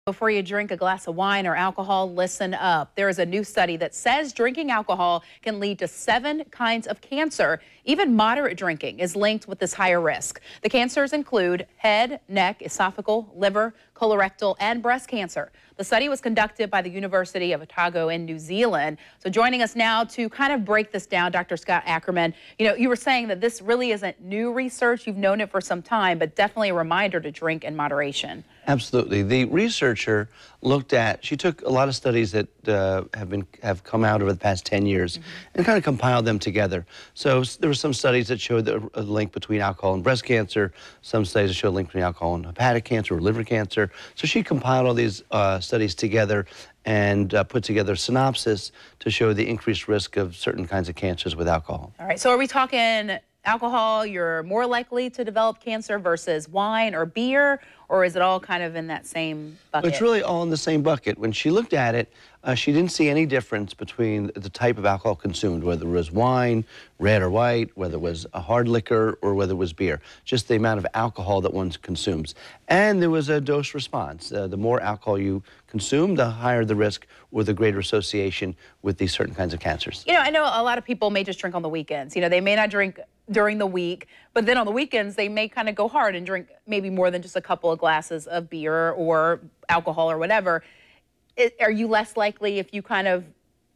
Before you drink a glass of wine or alcohol, listen up. There is a new study that says drinking alcohol can lead to 7 kinds of cancer. Even moderate drinking is linked with this higher risk. The cancers include head, neck, esophageal, liver, colorectal, and breast cancer. The study was conducted by the University of Otago in New Zealand. So joining us now to kind of break this down, Dr. Scott Ackerman, you were saying that this really isn't new research. You've known it for some time, but definitely a reminder to drink in moderation. Absolutely. The researcher she took a lot of studies that have come out over the past 10 years and kind of compiled them together. So there were some studies that showed a link between alcohol and breast cancer, some studies that showed a link between alcohol and hepatic cancer or liver cancer. So she compiled all these studies together and put together a synopsis to show the increased risk of certain kinds of cancers with alcohol. All right, so are we talking alcohol, you're more likely to develop cancer versus wine or beer, or is it all kind of in that same bucket? It's really all in the same bucket. When she looked at it, she didn't see any difference between the type of alcohol consumed, whether it was wine, red or white, whether it was a hard liquor, or whether it was beer, just the amount of alcohol that one consumes. And there was a dose response. The more alcohol you consume, the higher the risk or the greater association with these certain kinds of cancers. I know a lot of people may just drink on the weekends. They may not drink during the week, but then on the weekends they may kind of go hard and drink maybe more than just a couple of glasses of beer or alcohol or whatever. Are you less likely if you kind of,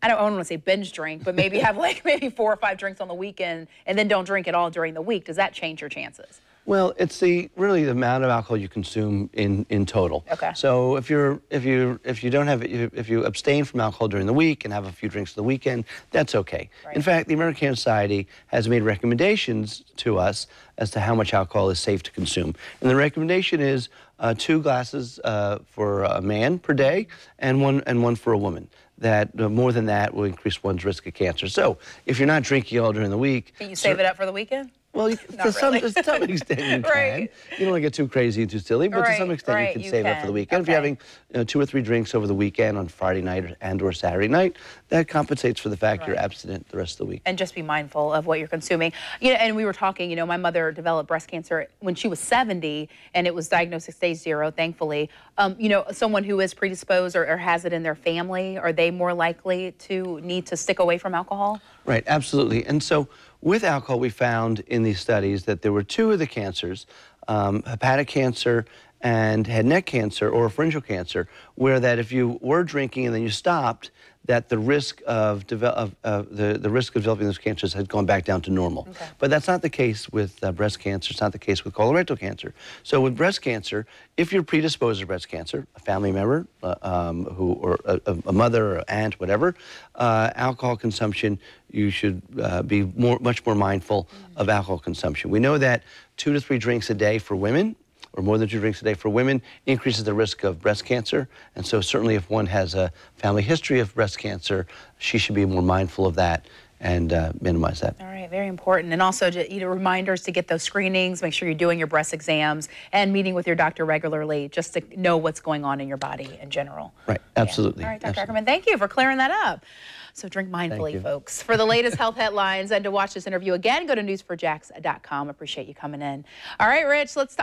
I don't want to say binge drink, but maybe have maybe 4 or 5 drinks on the weekend and then don't drink at all during the week? Does that change your chances? Well, it's really the amount of alcohol you consume in total. Okay. So if you abstain from alcohol during the week and have a few drinks on the weekend, that's okay. Right. In fact, the American Cancer Society has made recommendations to us as to how much alcohol is safe to consume. And the recommendation is 2 glasses for a man per day and one for a woman. That more than that will increase one's risk of cancer. So if you're not drinking all during the week, can you save it up for the weekend? Well, to some extent you can. Right. You don't want to get too crazy and too silly, but to some extent you can save it for the weekend. Okay. If you're having 2 or 3 drinks over the weekend on Friday night and/or Saturday night, that compensates for the fact you're abstinent the rest of the week. And just be mindful of what you're consuming. And we were talking, my mother developed breast cancer when she was 70, and it was diagnosed at stage 0, thankfully. Someone who is predisposed or has it in their family, are they more likely to need to stick away from alcohol? Right, absolutely. And so with alcohol, we found in these studies that there were 2 of the cancers, hepatic cancer and head and neck cancer or pharyngeal cancer, where that if you were drinking and then you stopped, that the risk of developing those cancers had gone back down to normal. Okay. But that's not the case with breast cancer. It's not the case with colorectal cancer. So with breast cancer, if you're predisposed to breast cancer, a family member or a mother or aunt, whatever, alcohol consumption, you should be much more mindful of alcohol consumption. We know that 2 to 3 drinks a day for women, or more than 2 drinks a day for women, increases the risk of breast cancer. And so certainly if one has a family history of breast cancer, she should be more mindful of that and minimize that. All right, very important. And also, reminders to get those screenings, make sure you're doing your breast exams and meeting with your doctor regularly just to know what's going on in your body in general. Right, absolutely. Yeah. All right, Dr. Ackerman, thank you for clearing that up. So drink mindfully, folks. For the latest health headlines and to watch this interview again, go to news4jax.com. Appreciate you coming in. All right, Rich, let's talk.